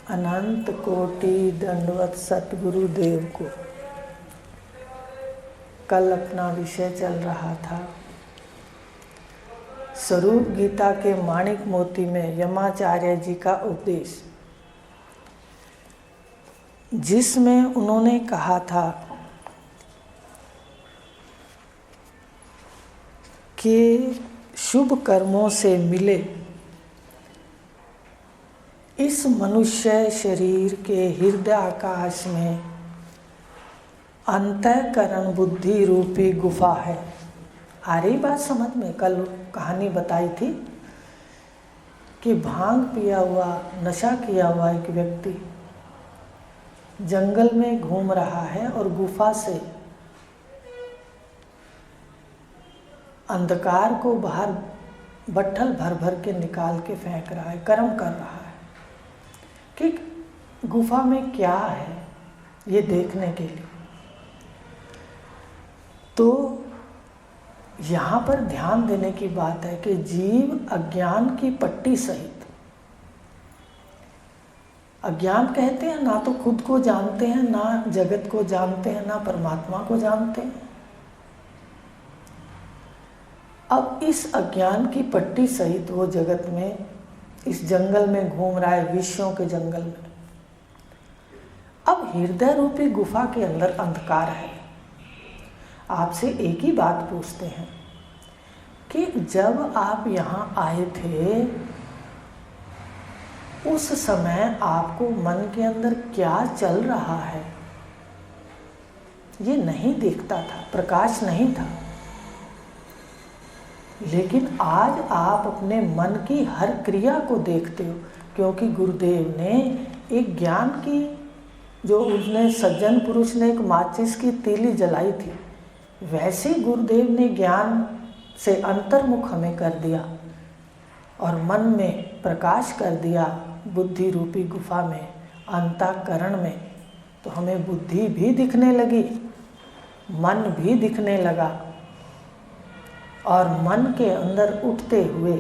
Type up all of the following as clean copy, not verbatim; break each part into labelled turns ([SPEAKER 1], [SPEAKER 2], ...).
[SPEAKER 1] अनंत कोटि दंडवत सतगुरुदेव को। कल अपना विषय चल रहा था स्वरूप गीता के माणिक मोती में यमाचार्य जी का उपदेश, जिसमें उन्होंने कहा था कि शुभ कर्मों से मिले इस मनुष्य शरीर के हृदय आकाश में अंतःकरण बुद्धि रूपी गुफा है। आ रही बात समझ में? कल कहानी बताई थी कि भांग पिया हुआ, नशा किया हुआ एक व्यक्ति जंगल में घूम रहा है और गुफा से अंधकार को बाहर बट्ठल भर भर के निकाल के फेंक रहा है, कर्म कर रहा है कि गुफा में क्या है ये देखने के लिए। तो यहाँ पर ध्यान देने की बात है कि जीव अज्ञान की पट्टी सहित, अज्ञान कहते हैं ना तो खुद को जानते हैं, ना जगत को जानते हैं, ना परमात्मा को जानते हैं। अब इस अज्ञान की पट्टी सहित वो जगत में, इस जंगल में घूम रहा है, विषयों के जंगल में। अब हृदय रूपी गुफा के अंदर अंधकार है। आपसे एक ही बात पूछते हैं कि जब आप यहाँ आए थे उस समय आपको मन के अंदर क्या चल रहा है ये नहीं दिखता था, प्रकाश नहीं था। लेकिन आज आप अपने मन की हर क्रिया को देखते हो, क्योंकि गुरुदेव ने एक ज्ञान की, जो उसने सज्जन पुरुष ने एक माचिस की तीली जलाई थी, वैसे गुरुदेव ने ज्ञान से अंतर्मुख हमें कर दिया और मन में प्रकाश कर दिया बुद्धि रूपी गुफा में, अंतःकरण में। तो हमें बुद्धि भी दिखने लगी, मन भी दिखने लगा और मन के अंदर उठते हुए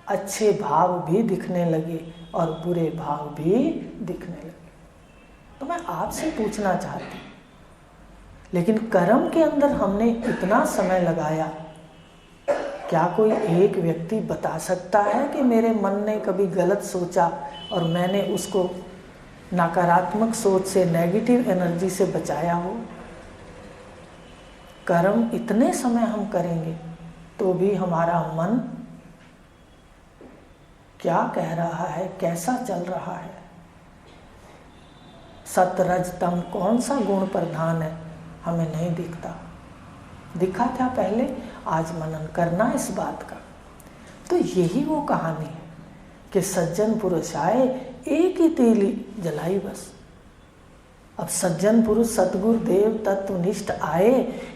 [SPEAKER 1] अच्छे भाव भी दिखने लगे और बुरे भाव भी दिखने लगे। तो मैं आपसे पूछना चाहती, लेकिन कर्म के अंदर हमने इतना समय लगाया, क्या कोई एक व्यक्ति बता सकता है कि मेरे मन ने कभी गलत सोचा और मैंने उसको नकारात्मक सोच से, नेगेटिव एनर्जी से बचाया हो? कर्म इतने समय हम करेंगे तो भी हमारा मन क्या कह रहा है, कैसा चल रहा है, सत रज तम कौन सा गुण प्रधान है, हमें नहीं दिखता। दिखा था पहले, आज मनन करना इस बात का। तो यही वो कहानी है कि सज्जन पुरुष आए, एक ही तीली जलाई बस। अब सज्जन पुरुष सतगुरुदेव तत्वनिष्ठ आए,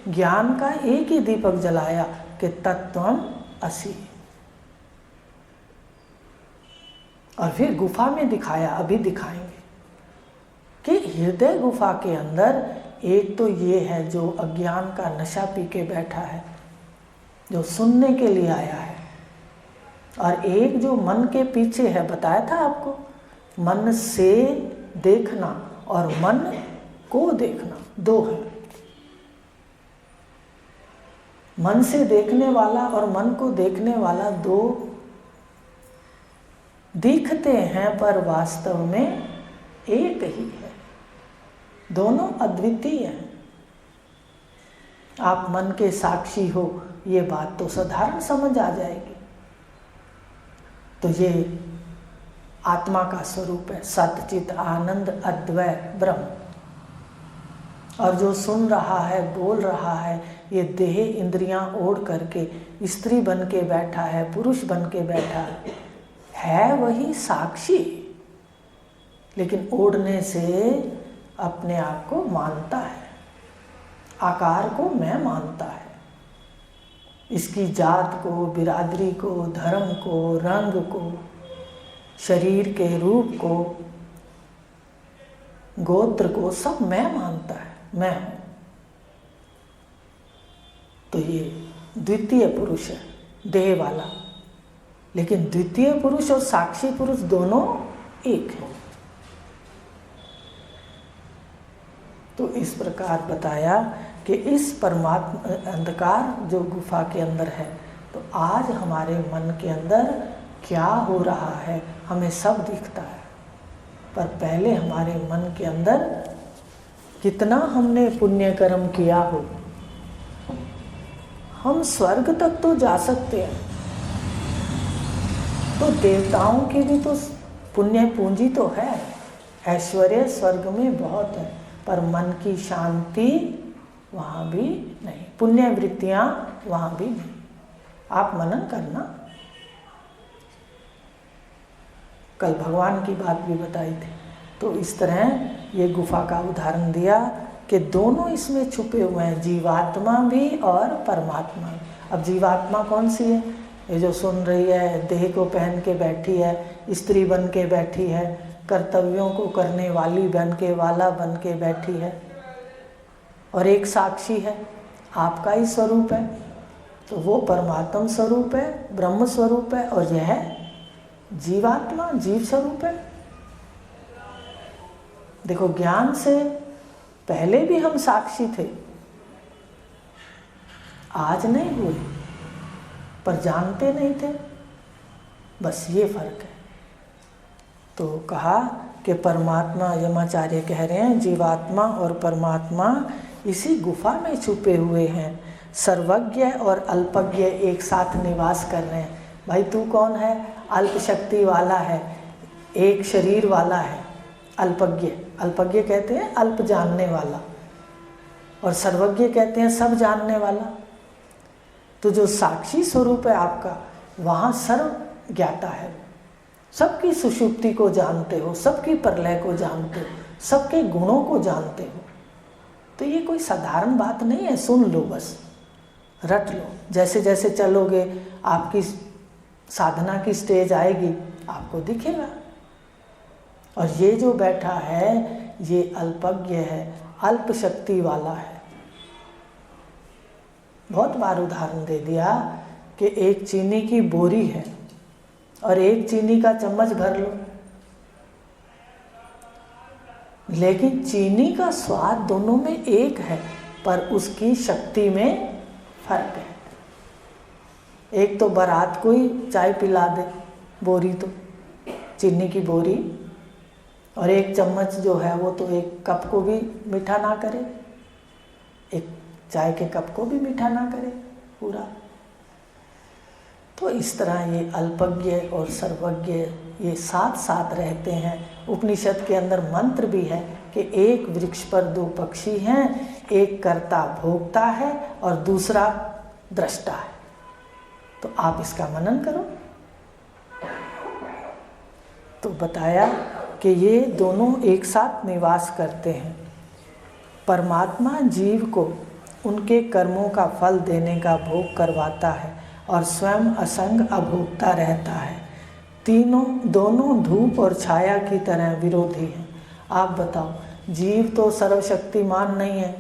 [SPEAKER 1] ज्ञान का एक ही दीपक जलाया कि तत्वम असि, और फिर गुफा में दिखाया, अभी दिखाएंगे कि हृदय गुफा के अंदर एक तो ये है जो अज्ञान का नशा पी के बैठा है, जो सुनने के लिए आया है, और एक जो मन के पीछे है। बताया था आपको, मन से देखना और मन को देखना दो है। मन से देखने वाला और मन को देखने वाला दो दिखते हैं पर वास्तव में एक ही है, दोनों अद्वितीय हैं। आप मन के साक्षी हो, ये बात तो साधारण समझ आ जाएगी। तो ये आत्मा का स्वरूप है, सतचित आनंद अद्वय ब्रह्म। और जो सुन रहा है, बोल रहा है, ये देह इंद्रियां ओढ़ करके स्त्री बन के बैठा है, पुरुष बन के बैठा है वही साक्षी, लेकिन ओढ़ने से अपने आप को मानता है, आकार को मैं मानता है, इसकी जात को, बिरादरी को, धर्म को, रंग को, शरीर के रूप को, गोत्र को, सब मैं मानता है, मैं हूं। तो ये द्वितीय पुरुष है, देह वाला। लेकिन द्वितीय पुरुष और साक्षी पुरुष दोनों एक है। तो इस प्रकार बताया कि इस परमात्मा अंधकार जो गुफा के अंदर है, तो आज हमारे मन के अंदर क्या हो रहा है हमें सब दिखता है, पर पहले हमारे मन के अंदर कितना हमने पुण्य कर्म किया हो। हम स्वर्ग तक तो जा सकते हैं, तो देवताओं की भी तो पुण्य पूंजी तो है, ऐश्वर्य स्वर्ग में बहुत है, पर मन की शांति वहाँ भी नहीं, पुण्य वृत्तियाँ वहाँ भी नहीं। आप मनन करना। कल भगवान की बात भी बताई थी, तो इस तरह ये गुफा का उदाहरण दिया कि दोनों इसमें छुपे हुए हैं, जीवात्मा भी और परमात्मा भी। अब जीवात्मा कौन सी है? ये जो सुन रही है, देह को पहन के बैठी है, स्त्री बन के बैठी है, कर्तव्यों को करने वाली बन के, वाला बन के बैठी है, और एक साक्षी है, आपका ही स्वरूप है, तो वो परमात्म स्वरूप है, ब्रह्म स्वरूप है, और यह जीवात्मा जीव स्वरूप है। देखो, ज्ञान से पहले भी हम साक्षी थे, आज नहीं हुए, पर जानते नहीं थे, बस ये फर्क है। तो कहा कि परमात्मा, यमाचार्य कह रहे हैं, जीवात्मा और परमात्मा इसी गुफा में छुपे हुए हैं। सर्वज्ञ और अल्पज्ञ एक साथ निवास कर रहे हैं। भाई तू कौन है? अल्प शक्ति वाला है, एक शरीर वाला है, अल्पज्ञ। अल्पज्ञ कहते हैं अल्प जानने वाला, और सर्वज्ञ कहते हैं सब जानने वाला। तो जो साक्षी स्वरूप है आपका, वहाँ सर्व ज्ञाता है, सबकी सुषुप्ति को जानते हो, सबकी प्रलय को जानते हो, सबके गुणों को जानते हो। तो ये कोई साधारण बात नहीं है, सुन लो, बस रट लो। जैसे जैसे चलोगे आपकी साधना की स्टेज आएगी, आपको दिखेगा। और ये जो बैठा है ये अल्पज्ञ है, अल्प शक्ति वाला है। बहुत बार उदाहरण दे दिया कि एक चीनी की बोरी है और एक चीनी का चम्मच भर लो, लेकिन चीनी का स्वाद दोनों में एक है, पर उसकी शक्ति में फर्क है। एक तो बारात को ही चाय पिला दे बोरी, तो चीनी की बोरी, और एक चम्मच जो है वो तो एक कप को भी मीठा ना करे, एक चाय के कप को भी मीठा ना करे पूरा। तो इस तरह ये अल्पज्ञ और सर्वज्ञ ये साथ साथ रहते हैं। उपनिषद के अंदर मंत्र भी है कि एक वृक्ष पर दो पक्षी हैं, एक कर्ता भोक्ता है और दूसरा दृष्टा है। तो आप इसका मनन करो। तो बताया कि ये दोनों एक साथ निवास करते हैं। परमात्मा जीव को उनके कर्मों का फल देने का भोग करवाता है और स्वयं असंग अभोक्ता रहता है। दोनों धूप और छाया की तरह विरोधी हैं। आप बताओ, जीव तो सर्वशक्तिमान नहीं है,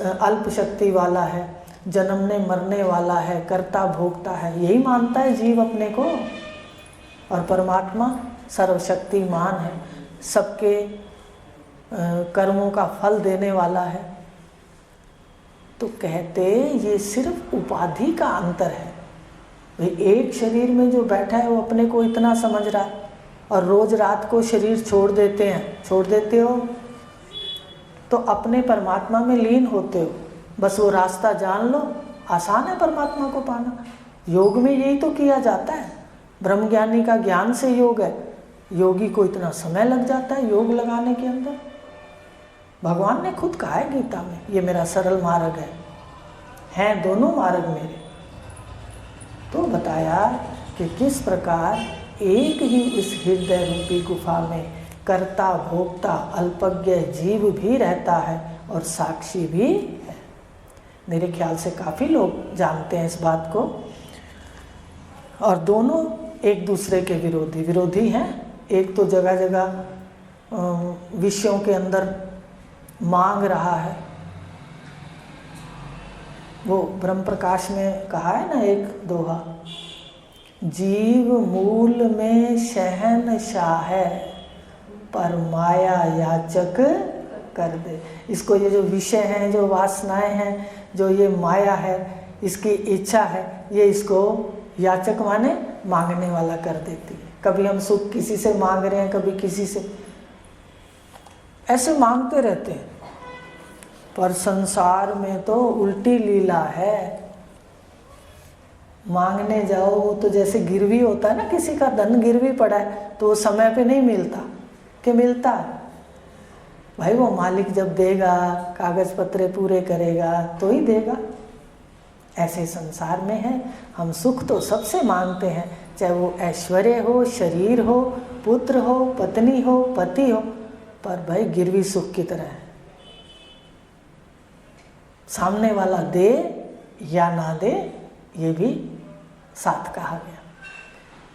[SPEAKER 1] अल्प शक्ति वाला है, जन्मने मरने वाला है, कर्ता भोक्ता है, यही मानता है जीव अपने को। और परमात्मा सर्वशक्तिमान है, सबके कर्मों का फल देने वाला है। तो कहते ये सिर्फ उपाधि का अंतर है। भाई एक शरीर में जो बैठा है वो अपने को इतना समझ रहा है, और रोज रात को शरीर छोड़ देते हो तो अपने परमात्मा में लीन होते हो। बस वो रास्ता जान लो, आसान है परमात्मा को पाना। योग में यही तो किया जाता है। ब्रह्मज्ञानी का ज्ञान से योग है, योगी को इतना समय लग जाता है योग लगाने के अंदर। भगवान ने खुद कहा है गीता में, ये मेरा सरल मार्ग है दोनों मार्ग मेरे। तो बताया कि किस प्रकार एक ही इस हृदय रूपी गुफा में कर्ता भोक्ता अल्पज्ञ जीव भी रहता है और साक्षी भी है। मेरे ख्याल से काफ़ी लोग जानते हैं इस बात को। और दोनों एक दूसरे के विरोधी हैं। एक तो जगह जगह विषयों के अंदर मांग रहा है। वो ब्रह्म प्रकाश में कहा है ना एक दोहा, जीव मूल में शहनशाह है पर माया याचक कर दे। इसको ये जो विषय हैं, जो वासनाएं हैं, जो ये माया है, इसकी इच्छा है, ये इसको याचक माने मांगने वाला कर देती है। कभी हम सुख किसी से मांग रहे हैं, कभी किसी से, ऐसे मांगते रहते हैं। पर संसार में तो उल्टी लीला है। मांगने जाओ तो जैसे गिरवी होता है ना, किसी का धन गिरवी पड़ा है तो वो समय पे नहीं मिलता, कि मिलता है भाई, वो मालिक जब देगा, कागज पत्रे पूरे करेगा तो ही देगा। ऐसे संसार में है, हम सुख तो सबसे मांगते हैं, चाहे वो ऐश्वर्य हो, शरीर हो, पुत्र हो, पत्नी हो, पति हो, पर भाई गिरवी सुख की तरह है। सामने वाला दे या ना दे, ये भी साथ कहा गया।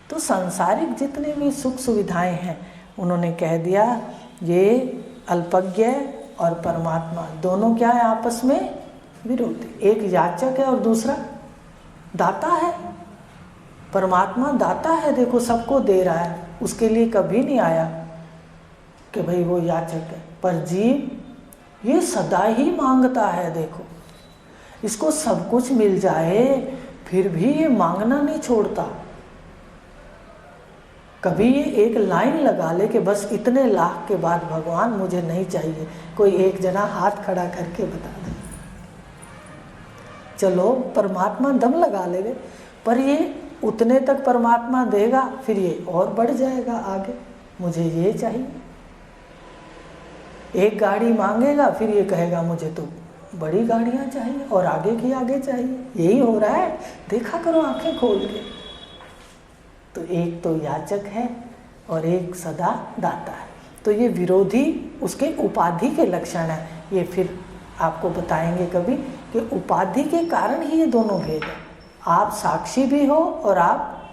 [SPEAKER 1] तो सांसारिक जितने भी सुख सुविधाएं हैं, उन्होंने कह दिया ये अल्पज्ञ और परमात्मा दोनों क्या है, आपस में विरोधी। एक याचक है और दूसरा दाता है। परमात्मा दाता है, देखो सबको दे रहा है, उसके लिए कभी नहीं आया कि भाई वो याचक है। पर जीव ये सदा ही मांगता है। देखो इसको सब कुछ मिल जाए फिर भी ये मांगना नहीं छोड़ता। कभी ये एक लाइन लगा ले कि बस इतने लाख के बाद भगवान मुझे नहीं चाहिए, कोई एक जना हाथ खड़ा करके बता दे। चलो परमात्मा दम लगा लेंगे, पर ये उतने तक परमात्मा देगा, फिर ये और बढ़ जाएगा आगे, मुझे ये चाहिए। एक गाड़ी मांगेगा, फिर ये कहेगा मुझे तो बड़ी गाड़ियां चाहिए और आगे की आगे चाहिए। यही हो रहा है, देखा करो आंखें खोल के। तो एक तो याचक है और एक सदा दाता है। तो ये विरोधी उसके उपाधि के लक्षण है। ये फिर आपको बताएंगे कभी कि उपाधि के कारण ही ये दोनों भेद है। आप साक्षी भी हो और आप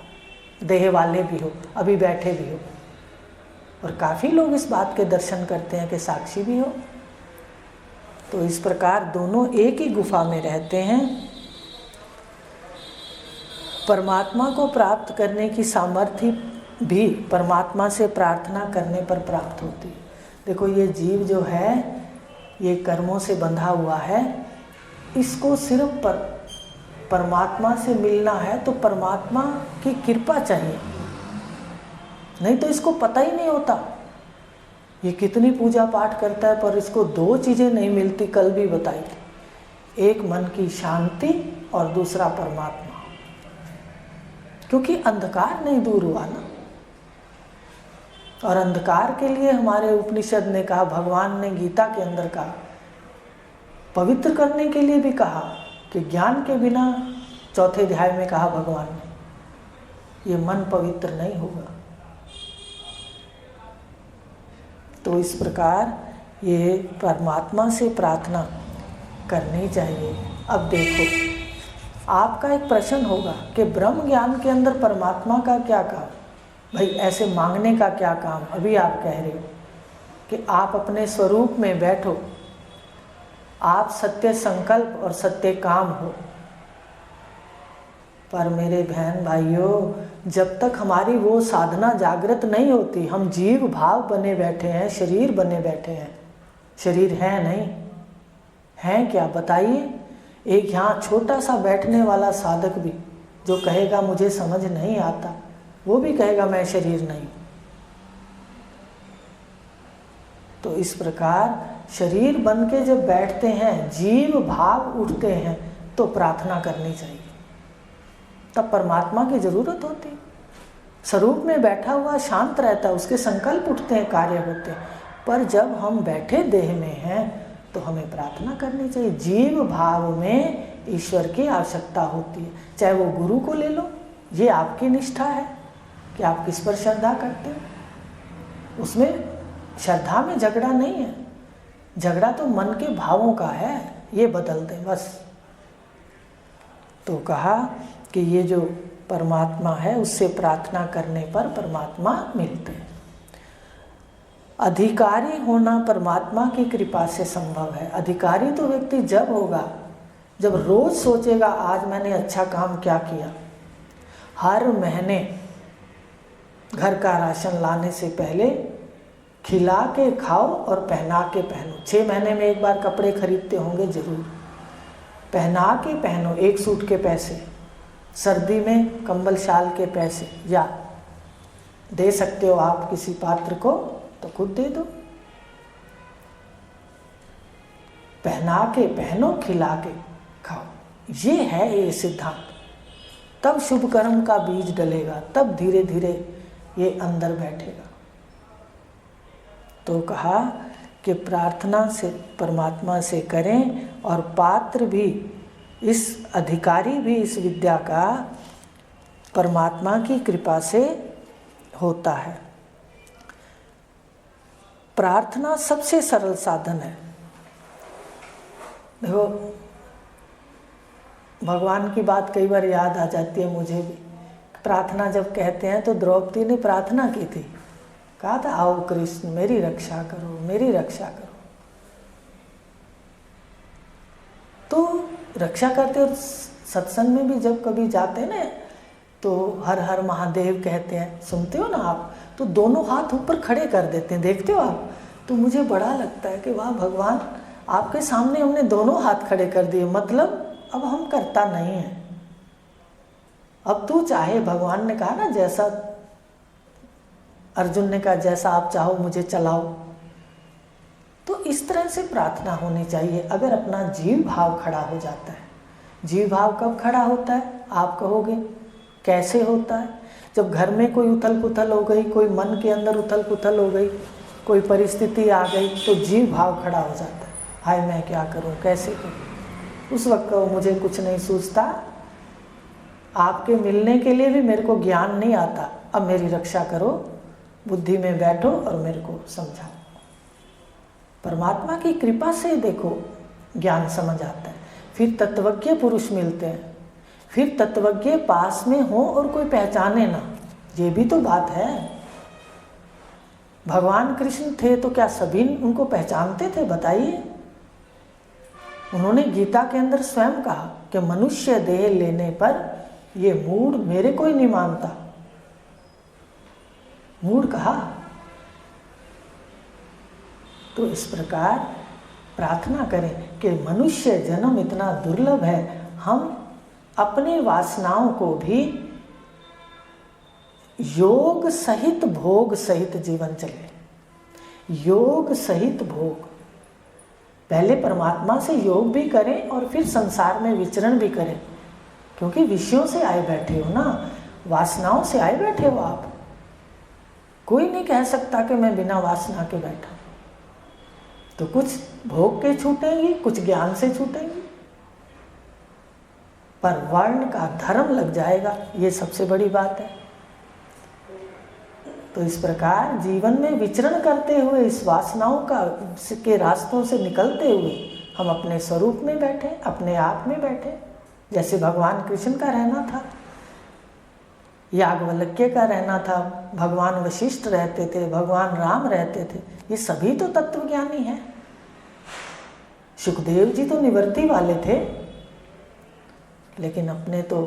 [SPEAKER 1] देह वाले भी हो, अभी बैठे भी हो, और काफ़ी लोग इस बात के दर्शन करते हैं कि साक्षी भी हो। तो इस प्रकार दोनों एक ही गुफा में रहते हैं। परमात्मा को प्राप्त करने की सामर्थ्य भी परमात्मा से प्रार्थना करने पर प्राप्त होती है। देखो ये जीव जो है ये कर्मों से बंधा हुआ है, इसको सिर्फ परमात्मा से मिलना है तो परमात्मा की कृपा चाहिए, नहीं तो इसको पता ही नहीं होता। ये कितनी पूजा पाठ करता है पर इसको दो चीज़ें नहीं मिलती, कल भी बताई थी, एक मन की शांति और दूसरा परमात्मा, क्योंकि अंधकार नहीं दूर हुआ ना। और अंधकार के लिए हमारे उपनिषद ने कहा, भगवान ने गीता के अंदर कहा, पवित्र करने के लिए भी कहा कि ज्ञान के बिना, चौथे अध्याय में कहा भगवान ने, ये मन पवित्र नहीं होगा। तो इस प्रकार ये परमात्मा से प्रार्थना करनी चाहिए। अब देखो आपका एक प्रश्न होगा कि ब्रह्म ज्ञान के अंदर परमात्मा का क्या काम, भाई ऐसे मांगने का क्या काम। अभी आप कह रहे हो कि आप अपने स्वरूप में बैठो, आप सत्य संकल्प और सत्य काम हो। पर मेरे बहन भाइयों, जब तक हमारी वो साधना जागृत नहीं होती, हम जीव भाव बने बैठे हैं, शरीर बने बैठे हैं। शरीर है नहीं है क्या बताइए। एक यहाँ छोटा सा बैठने वाला साधक भी जो कहेगा मुझे समझ नहीं आता, वो भी कहेगा मैं शरीर नहीं। तो इस प्रकार शरीर बन के जब बैठते हैं, जीव भाव उठते हैं, तो प्रार्थना करनी चाहिए, तब परमात्मा की जरूरत होती। स्वरूप में बैठा हुआ शांत रहता है, उसके संकल्प उठते हैं, कार्य होते हैं। पर जब हम बैठे देह में हैं तो हमें प्रार्थना करनी चाहिए। जीव भाव में ईश्वर की आवश्यकता होती है। चाहे वो गुरु को ले लो, ये आपकी निष्ठा है कि आप किस पर श्रद्धा करते हो। उसमें श्रद्धा में झगड़ा नहीं है, झगड़ा तो मन के भावों का है, ये बदल दें बस। तो कहा कि ये जो परमात्मा है उससे प्रार्थना करने पर परमात्मा मिलते हैं। अधिकारी होना परमात्मा की कृपा से संभव है। अधिकारी तो व्यक्ति जब होगा जब रोज सोचेगा आज मैंने अच्छा काम क्या किया। हर महीने घर का राशन लाने से पहले खिला के खाओ और पहना के पहनो। 6 महीने में एक बार कपड़े खरीदते होंगे जरूर। पहना के पहनो, एक सूट के पैसे, सर्दी में कंबल शाल के पैसे, या दे सकते हो आप किसी पात्र को तो खुद दे दो। पहना के पहनो, खिला के खाओ, ये है ये सिद्धांत। तब शुभ कर्म का बीज डलेगा, तब धीरे धीरे ये अंदर बैठेगा। तो कहा कि प्रार्थना से परमात्मा से करें, और पात्र भी, इस अधिकारी भी इस विद्या का परमात्मा की कृपा से होता है। प्रार्थना सबसे सरल साधन है। देखो, भगवान की बात कई बार याद आ जाती है मुझे भी। प्रार्थना जब कहते हैं तो द्रौपदी ने प्रार्थना की थी, कहा था आओ कृष्ण मेरी रक्षा करो, मेरी रक्षा करो। तो रक्षा करते, और सत्संग में भी जब कभी जाते हैं ना तो हर हर महादेव कहते हैं, सुनते हो ना आप, तो दोनों हाथ ऊपर खड़े कर देते हैं, देखते हो आप। तो मुझे बड़ा लगता है कि वाह भगवान, आपके सामने हमने दोनों हाथ खड़े कर दिए, मतलब अब हम करता नहीं है, अब तू चाहे। भगवान ने कहा ना, जैसा अर्जुन ने कहा जैसा आप चाहो मुझे चलाओ। तो इस तरह से प्रार्थना होनी चाहिए। अगर अपना जीव भाव खड़ा हो जाता है, जीव भाव कब खड़ा होता है आप कहोगे, कैसे होता है? जब घर में कोई उथल पुथल हो गई, कोई मन के अंदर उथल पुथल हो गई, कोई परिस्थिति आ गई, तो जीव भाव खड़ा हो जाता है, हाय मैं क्या करूं, कैसे करूं। उस वक्त कहो मुझे कुछ नहीं सूझता, आपके मिलने के लिए भी मेरे को ज्ञान नहीं आता, अब मेरी रक्षा करो, बुद्धि में बैठो और मेरे को समझाओ। परमात्मा की कृपा से देखो ज्ञान समझ आता है। फिर तत्वज्ञ पुरुष मिलते हैं, फिर तत्वज्ञ पास में हो और कोई पहचाने ना, ये भी तो बात है। भगवान कृष्ण थे तो क्या सभी उनको पहचानते थे? बताइए। उन्होंने गीता के अंदर स्वयं कहा कि मनुष्य देह लेने पर ये मूढ़ मेरे को ही नहीं मानता, मूढ़ कहा। तो इस प्रकार प्रार्थना करें कि मनुष्य जन्म इतना दुर्लभ है, हम अपने वासनाओं को भी योग सहित भोग सहित जीवन चले। योग सहित भोग, पहले परमात्मा से योग भी करें और फिर संसार में विचरण भी करें, क्योंकि विषयों से आए बैठे हो ना, वासनाओं से आए बैठे हो आप। कोई नहीं कह सकता कि मैं बिना वासना के बैठा, तो कुछ भोग के छूटेंगी, कुछ ज्ञान से छूटेंगी, पर वर्ण का धर्म लग जाएगा, ये सबसे बड़ी बात है। तो इस प्रकार जीवन में विचरण करते हुए, इस वासनाओं के रास्तों से निकलते हुए हम अपने स्वरूप में बैठे, अपने आप में बैठे, जैसे भगवान कृष्ण का रहना था, याज्ञवल्क्य का रहना था, भगवान वशिष्ठ रहते थे, भगवान राम रहते थे, ये सभी तो तत्वज्ञानी हैं। सुखदेव जी तो निवृत्ति वाले थे, लेकिन अपने तो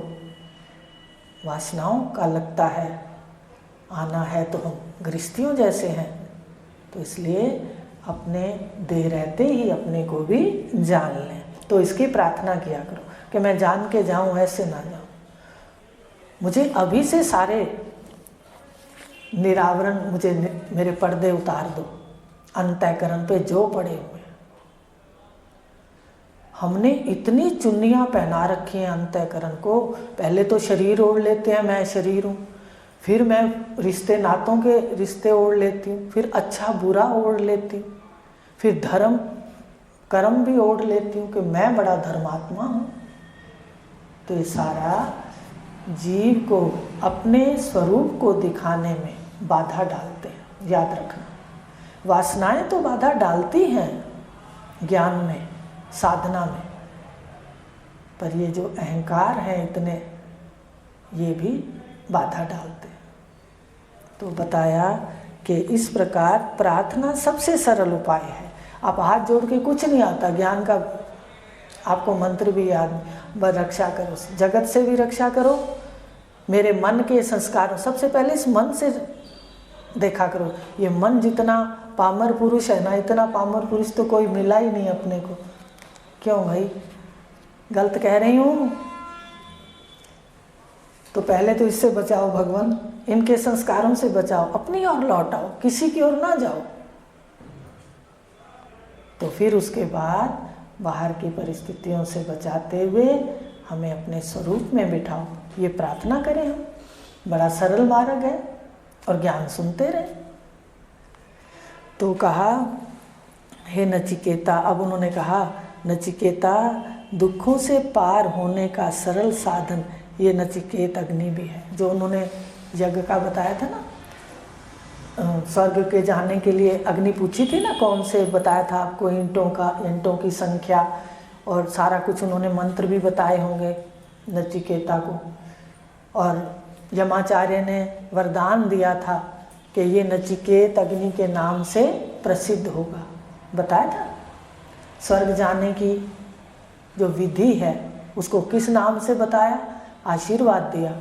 [SPEAKER 1] वासनाओं का लगता है आना है, तो हम गृहस्थियों जैसे हैं। तो इसलिए अपने देह रहते ही अपने को भी जान लें। तो इसकी प्रार्थना किया करो कि मैं जान के जाऊं, ऐसे ना जाऊं, मुझे अभी से सारे निरावरण, मुझे मेरे पर्दे उतार दो, अंतःकरण पे जो पड़े हुए। हमने इतनी चुन्नियां पहना रखी हैं अंतःकरण को, पहले तो शरीर ओढ़ लेते हैं, मैं शरीर हूँ, फिर मैं रिश्ते नातों के रिश्ते ओढ़ लेती हूँ, फिर अच्छा बुरा ओढ़ लेती हूँ, फिर धर्म कर्म भी ओढ़ लेती हूँ कि मैं बड़ा धर्मात्मा हूँ। तो ये सारा जीव को अपने स्वरूप को दिखाने में बाधा डालते हैं, याद रखना। वासनाएं तो बाधा डालती हैं ज्ञान में, साधना में, पर ये जो अहंकार हैं इतने, ये भी बाधा डालते हैं। तो बताया कि इस प्रकार प्रार्थना सबसे सरल उपाय है। आप हाथ जोड़ के कुछ नहीं आता, ज्ञान का आपको मंत्र भी याद, बस रक्षा करो, जगत से भी रक्षा करो, मेरे मन के संस्कारों, सबसे पहले इस मन से देखा करो। ये मन जितना पामर पुरुष है ना, इतना पामर पुरुष तो कोई मिला ही नहीं अपने को। क्यों भाई, गलत कह रही हूँ? तो पहले तो इससे बचाओ भगवान, इनके संस्कारों से बचाओ, अपनी ओर लौटाओ, किसी की ओर ना जाओ। तो फिर उसके बाद बाहर की परिस्थितियों से बचाते हुए हमें अपने स्वरूप में बिठाओ। ये प्रार्थना करें हम। बड़ा सरल मार्ग है और ज्ञान सुनते रहे। तो कहा, हे नचिकेता, अब उन्होंने कहा, नचिकेता दुखों से पार होने का सरल साधन ये नचिकेत अग्नि भी है। जो उन्होंने यज्ञ का बताया था ना, स्वर्ग के जाने के लिए अग्नि पूछी थी ना, कौन से बताया था आपको, ईंटों की संख्या और सारा कुछ उन्होंने मंत्र भी बताए होंगे नचिकेता को। और यमाचार्य ने वरदान दिया था कि ये नचिकेत अग्नि के नाम से प्रसिद्ध होगा, बताया था। स्वर्ग जाने की जो विधि है उसको किस नाम से बताया? आशीर्वाद दिया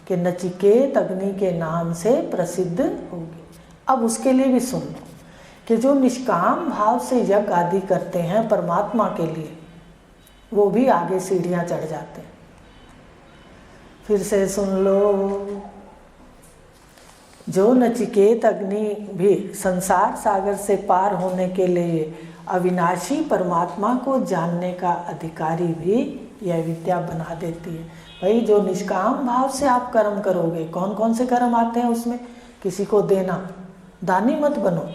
[SPEAKER 1] कि नचिकेत अग्नि के नाम से प्रसिद्ध होगी। अब उसके लिए भी सुन लो कि जो निष्काम भाव से यज्ञ आदि करते हैं परमात्मा के लिए, वो भी आगे सीढ़ियां चढ़ जाते हैं। फिर से सुन लो, जो नचिकेत अग्नि भी संसार सागर से पार होने के लिए अविनाशी परमात्मा को जानने का अधिकारी भी यह विद्या बना देती है। भाई, जो निष्काम भाव से आप कर्म करोगे, कौन कौन से कर्म आते हैं उसमें? किसी को देना, दानी मत बनो।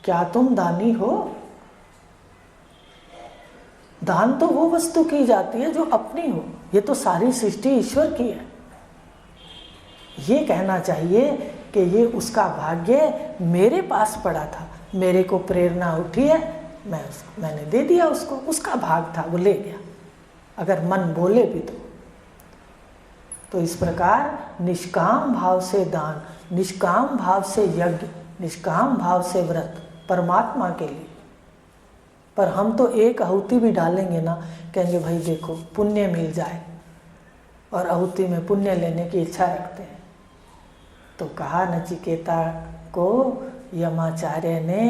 [SPEAKER 1] क्या तुम दानी हो? दान तो वो वस्तु की जाती है जो अपनी हो। ये तो सारी सृष्टि ईश्वर की है। ये कहना चाहिए कि ये उसका भाग्य मेरे पास पड़ा था, मेरे को प्रेरणा उठी है, मैंने दे दिया उसको, उसका भाग था, वो ले गया। अगर मन बोले भी तो इस प्रकार निष्काम भाव से दान, निष्काम भाव से यज्ञ, निष्काम भाव से व्रत परमात्मा के लिए। पर हम तो एक आहुति भी डालेंगे ना, कहेंगे भाई देखो पुण्य मिल जाए, और आहुति में पुण्य लेने की इच्छा रखते हैं। तो कहा नचिकेता को यमाचार्य ने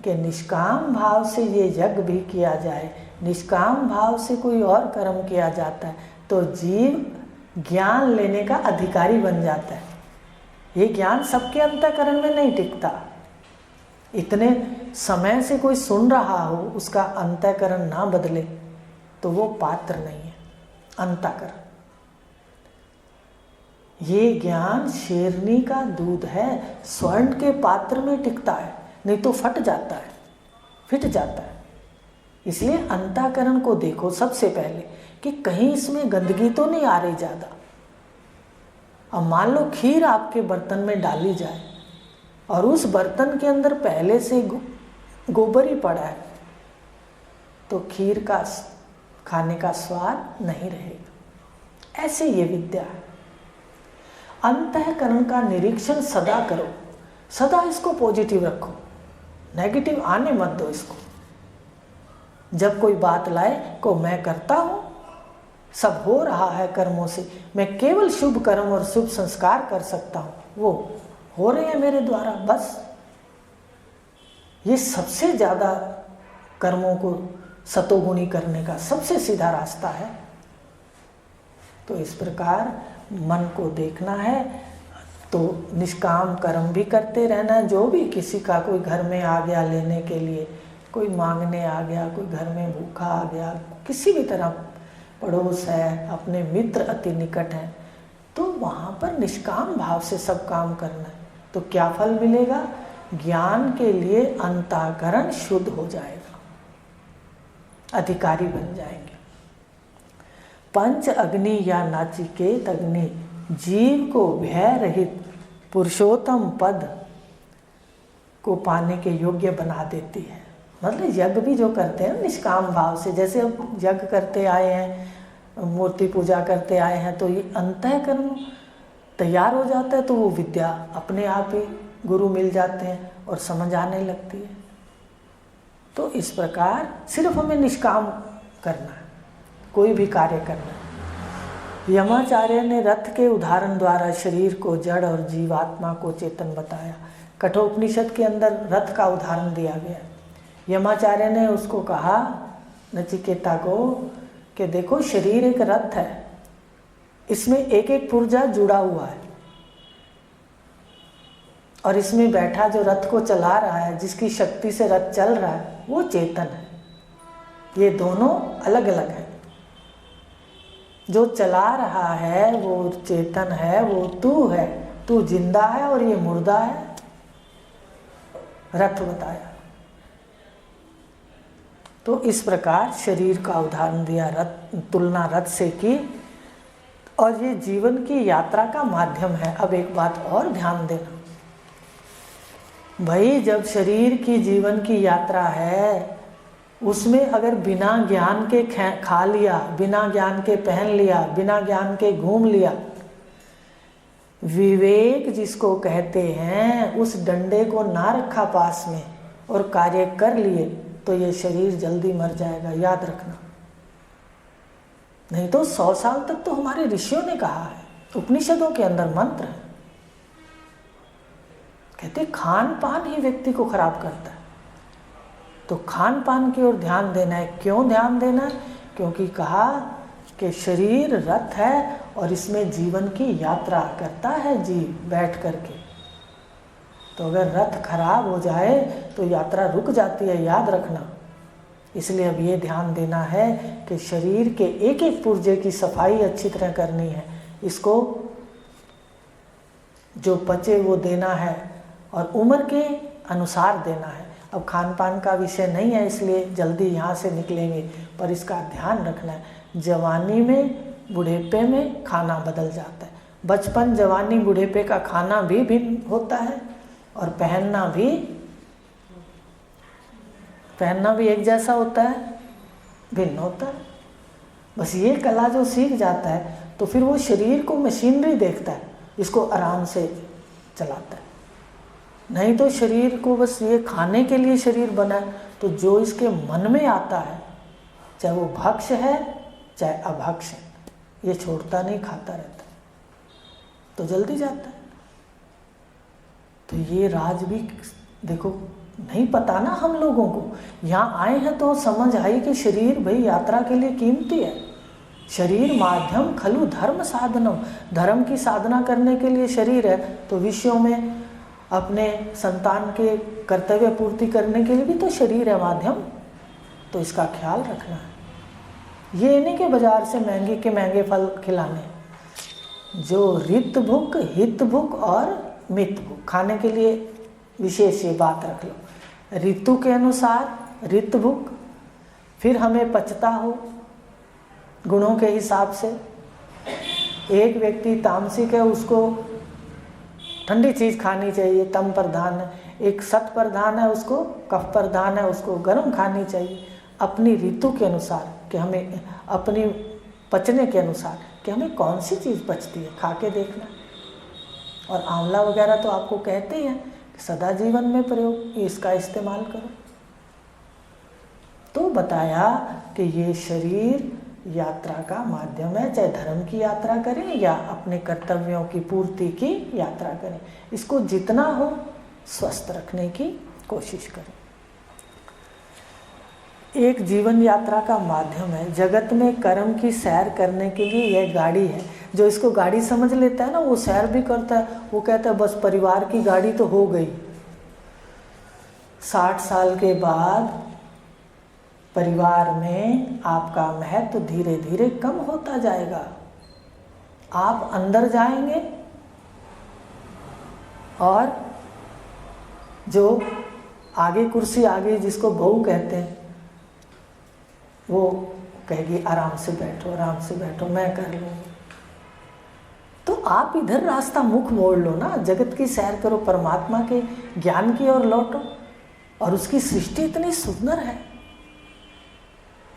[SPEAKER 1] कि निष्काम भाव से ये यज्ञ भी किया जाए, निष्काम भाव से कोई और कर्म किया जाता है तो जीव ज्ञान लेने का अधिकारी बन जाता है। ये ज्ञान सबके अंतःकरण में नहीं टिकता। इतने समय से कोई सुन रहा हो, उसका अंतःकरण ना बदले तो वो पात्र नहीं है। अंतःकरण, ये ज्ञान शेरनी का दूध है, स्वर्ण के पात्र में टिकता है, नहीं तो फट जाता है, फिट जाता है। इसलिए अंतःकरण को देखो सबसे पहले कि कहीं इसमें गंदगी तो नहीं आ रही ज़्यादा। अब मान लो खीर आपके बर्तन में डाली जाए और उस बर्तन के अंदर पहले से गोबर ही पड़ा है, तो खीर का खाने का स्वाद नहीं रहेगा। ऐसे ये विद्या है। अंतःकरण का निरीक्षण सदा करो, सदा इसको पॉजिटिव रखो, नेगेटिव आने मत दो इसको। जब कोई बात लाए को मैं करता हूँ, सब हो रहा है कर्मों से, मैं केवल शुभ कर्म और शुभ संस्कार कर सकता हूँ, वो हो रहे हैं मेरे द्वारा, बस। ये सबसे ज़्यादा कर्मों को सतोगुणी करने का सबसे सीधा रास्ता है। तो इस प्रकार मन को देखना है, तो निष्काम कर्म भी करते रहना। जो भी किसी का कोई घर में आ गया लेने के लिए, कोई मांगने आ गया, कोई घर में भूखा आ गया, किसी भी तरह पड़ोस है, अपने मित्र अति निकट हैं, तो वहाँ पर निष्काम भाव से सब काम करना है। तो क्या फल मिलेगा? ज्ञान के लिए अंतःकरण शुद्ध हो जाएगा, अधिकारी बन जाएंगे। पंच अग्नि या नाचिकेत अग्नि जीव को भय रहित पुरुषोत्तम पद को पाने के योग्य बना देती है। मतलब यज्ञ भी जो करते हैं निष्काम भाव से, जैसे अब यज्ञ करते आए हैं, मूर्ति पूजा करते आए हैं, तो ये अंतःकरण तैयार हो जाता है, तो वो विद्या अपने आप ही गुरु मिल जाते हैं और समझ आने लगती है। तो इस प्रकार सिर्फ हमें निष्काम करना है, कोई भी कार्य करना है। यमाचार्य ने रथ के उदाहरण द्वारा शरीर को जड़ और जीवात्मा को चेतन बताया। कठोपनिषद के अंदर रथ का उदाहरण दिया गया। यमाचार्य ने उसको कहा नचिकेता को कि देखो शरीर एक रथ है, इसमें एक एक पुर्जा जुड़ा हुआ है और इसमें बैठा जो रथ को चला रहा है, जिसकी शक्ति से रथ चल रहा है, वो चेतन है। ये दोनों अलग अलग हैं। जो चला रहा है वो चेतन है, वो तू है, तू जिंदा है और ये मुर्दा है। रथ बताया। तो इस प्रकार शरीर का उदाहरण दिया, रथ तुलना रथ से की, और ये जीवन की यात्रा का माध्यम है। अब एक बात और ध्यान देना भाई, जब शरीर की जीवन की यात्रा है, उसमें अगर बिना ज्ञान के खा लिया, बिना ज्ञान के पहन लिया, बिना ज्ञान के घूम लिया, विवेक जिसको कहते हैं, उस डंडे को ना रखा पास में और कार्य कर लिए, तो ये शरीर जल्दी मर जाएगा, याद रखना। नहीं तो 100 साल तक तो हमारे ऋषियों ने कहा है, उपनिषदों के अंदर मंत्र है, कहते खान पान ही व्यक्ति को खराब करता है। तो खान पान की ओर ध्यान देना है। क्यों ध्यान देना है? क्योंकि कहा कि शरीर रथ है और इसमें जीवन की यात्रा करता है जीव बैठ करके। तो अगर रथ खराब हो जाए तो यात्रा रुक जाती है, याद रखना। इसलिए अब ये ध्यान देना है कि शरीर के एक एक पुर्जे की सफाई अच्छी तरह करनी है, इसको जो पचे वो देना है और उम्र के अनुसार देना है। अब खान पान का विषय नहीं है, इसलिए जल्दी यहाँ से निकलेंगे, पर इसका ध्यान रखना है। जवानी में बुढ़ेपे में खाना बदल जाता है। बचपन जवानी बुढ़ेपे का खाना भी भिन्न होता है और पहनना भी एक जैसा होता है, भिन्न होता है। बस ये कला जो सीख जाता है तो फिर वो शरीर को मशीनरी देखता है, इसको आराम से चलाता है। नहीं तो शरीर को बस ये खाने के लिए शरीर बना है, तो जो इसके मन में आता है, चाहे वो भक्ष्य है चाहे अभक्ष्य है, ये छोड़ता नहीं, खाता रहता, तो जल्दी जाता है। तो ये राज भी देखो नहीं पता ना हम लोगों को। यहाँ आए हैं तो समझ आई कि शरीर भाई यात्रा के लिए कीमती है। शरीर माध्यम खलु धर्म साधनम, धर्म की साधना करने के लिए शरीर है। तो विषयों में अपने संतान के कर्तव्य पूर्ति करने के लिए भी तो शरीर है माध्यम, तो इसका ख्याल रखना है। ये नहीं कि बाजार से महंगे के महंगे फल खिलाने, जो रित भुक, हित भुक और मित भुक, खाने के लिए विशेष ये बात रख लो। ऋतु के अनुसार रित भुक, फिर हमें पचता हो गुणों के हिसाब से। एक व्यक्ति तामसिक है, उसको ठंडी चीज़ खानी चाहिए, तम प्रधान है। एक सत प्रधान है, उसको कफ प्रधान है, उसको गर्म खानी चाहिए। अपनी ऋतु के अनुसार कि हमें अपनी पचने के अनुसार कि हमें कौन सी चीज़ पचती है, खा के देखना। और आंवला वगैरह तो आपको कहते हैं कि सदा जीवन में प्रयोग, इसका इस्तेमाल करो। तो बताया कि ये शरीर यात्रा का माध्यम है, चाहे धर्म की यात्रा करें या अपने कर्तव्यों की पूर्ति की यात्रा करें, इसको जितना हो स्वस्थ रखने की कोशिश करें। एक जीवन यात्रा का माध्यम है। जगत में कर्म की सैर करने के लिए यह गाड़ी है। जो इसको गाड़ी समझ लेता है ना, वो सैर भी करता है। वो कहता है बस परिवार की गाड़ी तो हो गई। 60 साल के बाद परिवार में आपका महत्व धीरे धीरे कम होता जाएगा। आप अंदर जाएंगे और जो आगे कुर्सी आगे जिसको बहू कहते हैं, वो कहेगी आराम से बैठो, मैं कर लूँगी। तो आप इधर रास्ता मुख मोड़ लो ना, जगत की सैर करो, परमात्मा के ज्ञान की ओर लौटो। और उसकी सृष्टि इतनी सुंदर है,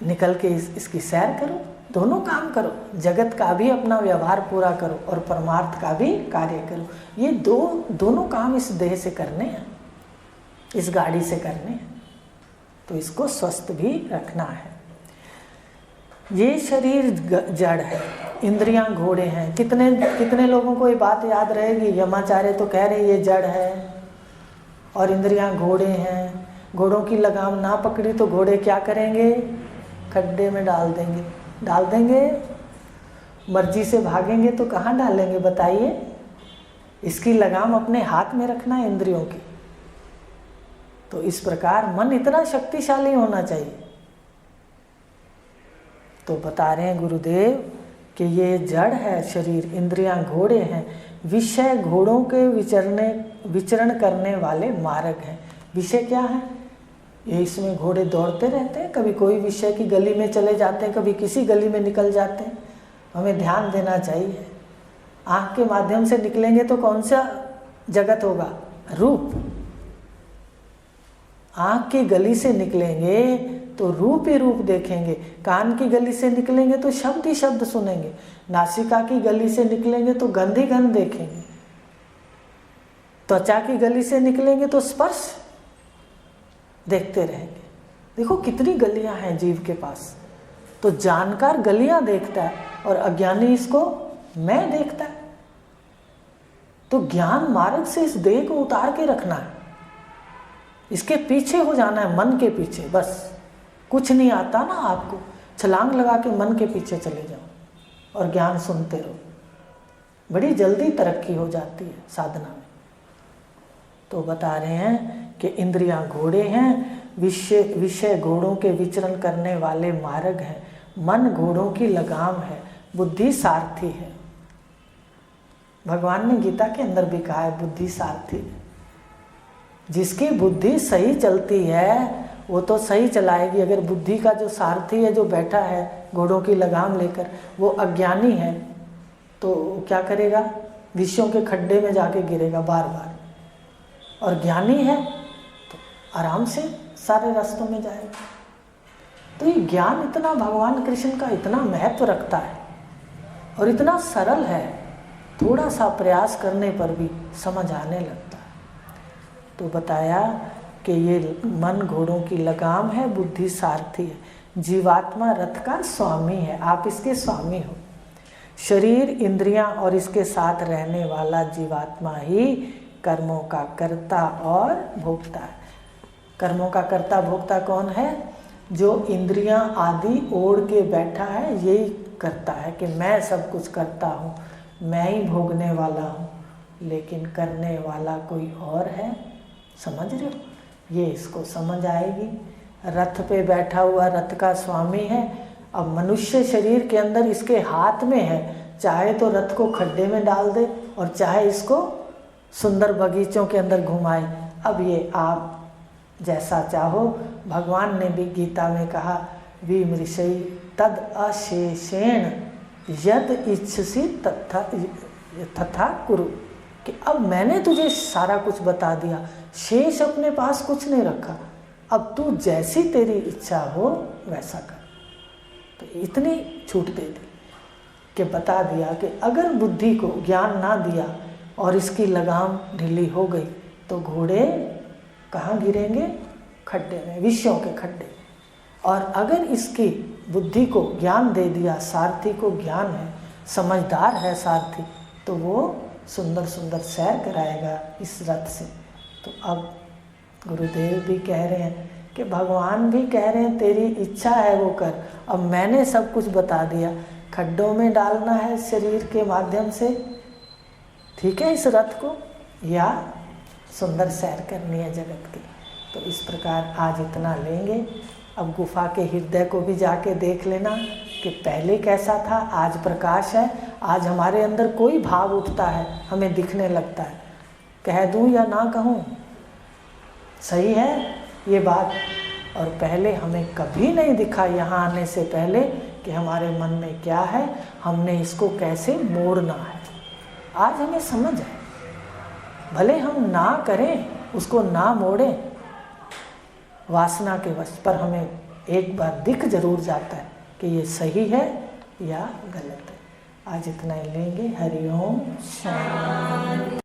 [SPEAKER 1] निकल के इसकी सैर करो, दोनों काम करो। जगत का भी अपना व्यवहार पूरा करो और परमार्थ का भी कार्य करो। ये दोनों काम इस देह से करने हैं, इस गाड़ी से करने हैं। तो इसको स्वस्थ भी रखना है। ये शरीर जड़ है, इंद्रियां घोड़े हैं। कितने लोगों को ये बात याद रहेगी? यमाचार्य तो कह रहे ये जड़ है, और इंद्रियां घोड़े हैं, घोड़ों की लगाम ना पकड़ी तो घोड़े क्या करेंगे? खड्डे में डाल देंगे। मर्जी से भागेंगे तो कहाँ डालेंगे बताइए? इसकी लगाम अपने हाथ में रखना है इंद्रियों की। तो इस प्रकार मन इतना शक्तिशाली होना चाहिए। तो बता रहे हैं गुरुदेव कि ये जड़ है शरीर, इंद्रियां घोड़े हैं, विषय घोड़ों के विचरण करने वाले मार्ग हैं। विषय क्या है? ये इसमें घोड़े दौड़ते रहते हैं, कभी कोई विषय की गली में चले जाते हैं, कभी किसी गली में निकल जाते हैं। हमें ध्यान देना चाहिए। आँख के माध्यम से निकलेंगे तो कौन सा जगत होगा? रूप। आँख की गली से निकलेंगे तो रूप ही रूप देखेंगे। कान की गली से निकलेंगे तो शब्द ही शब्द सुनेंगे। नासिका की गली से निकलेंगे तो गंध ही गंध देखेंगे। त्वचा की गली से निकलेंगे तो स्पर्श देखते रहेंगे। देखो कितनी गलियां हैं जीव के पास। तो जानकार गलियां देखता है और अज्ञानी इसको मैं देखता है। तो ज्ञान मार्ग से इस देह को उतार के रखना है, इसके पीछे हो जाना है, मन के पीछे। बस कुछ नहीं आता ना आपको, छलांग लगा के मन के पीछे चले जाओ और ज्ञान सुनते रहो, बड़ी जल्दी तरक्की हो जाती है साधना में। तो बता रहे हैं कि इंद्रियां घोड़े हैं, विषय घोड़ों के विचरण करने वाले मार्ग हैं, मन घोड़ों की लगाम है, बुद्धि सारथी है। भगवान ने गीता के अंदर भी कहा है बुद्धि सारथी है। जिसकी बुद्धि सही चलती है वो तो सही चलाएगी। अगर बुद्धि का जो सारथी है, जो बैठा है घोड़ों की लगाम लेकर, वो अज्ञानी है तो क्या करेगा? विषयों के खड्डे में जाके गिरेगा बार बार। और ज्ञानी है तो आराम से सारे रास्तों में जाएगा। तो ये ज्ञान इतना भगवान कृष्ण का इतना महत्व रखता है और इतना सरल है, थोड़ा सा प्रयास करने पर भी समझ आने लगता है। तो बताया कि ये मन घोड़ों की लगाम है, बुद्धि सारथी है, जीवात्मा रथ का स्वामी है, आप इसके स्वामी हो। शरीर, इंद्रियां और इसके साथ रहने वाला जीवात्मा ही कर्मों का कर्ता और भोक्ता है। कर्मों का कर्ता भोक्ता कौन है? जो इंद्रियां आदि ओढ़ के बैठा है, यही करता है कि मैं सब कुछ करता हूँ, मैं ही भोगने वाला हूँ, लेकिन करने वाला कोई और है। समझ रहे हो? ये इसको समझ आएगी। रथ पे बैठा हुआ रथ का स्वामी है। अब मनुष्य शरीर के अंदर इसके हाथ में है, चाहे तो रथ को खड्डे में डाल दे और चाहे इसको सुंदर बगीचों के अंदर घुमाए। अब ये आप जैसा चाहो। भगवान ने भी गीता में कहा विमृशई तद अशेषेण यद इच्छसी तथा कुरु, कि अब मैंने तुझे सारा कुछ बता दिया, शेष अपने पास कुछ नहीं रखा, अब तू जैसी तेरी इच्छा हो वैसा कर। तो इतनी छूट दे दी कि बता दिया कि अगर बुद्धि को ज्ञान ना दिया और इसकी लगाम ढीली हो गई तो घोड़े कहाँ गिरेंगे? खड्डे में, विषयों के खड्डे। और अगर इसकी बुद्धि को ज्ञान दे दिया, सारथी को ज्ञान है, समझदार है सारथी, तो वो सुंदर सुंदर सैर कराएगा इस रथ से। तो अब गुरुदेव भी कह रहे हैं कि भगवान भी कह रहे हैं तेरी इच्छा है वो कर। अब मैंने सब कुछ बता दिया, खड्डों में डालना है शरीर के माध्यम से, ठीक है, इस रथ को, या सुंदर सैर करनी है जगत की। तो इस प्रकार आज इतना लेंगे। अब गुफा के हृदय को भी जाके देख लेना कि पहले कैसा था, आज प्रकाश है, आज हमारे अंदर कोई भाव उठता है, हमें दिखने लगता है। कह दूं या ना कहूं, सही है ये बात। और पहले हमें कभी नहीं दिखा यहाँ आने से पहले कि हमारे मन में क्या है, हमने इसको कैसे मोड़ना है। आज हमें समझ है, भले हम ना करें, उसको ना मोड़ें वासना के वश, पर हमें एक बार दिख जरूर जाता है कि ये सही है या गलत है। आज इतना ही लेंगे। हरि ओम शांति।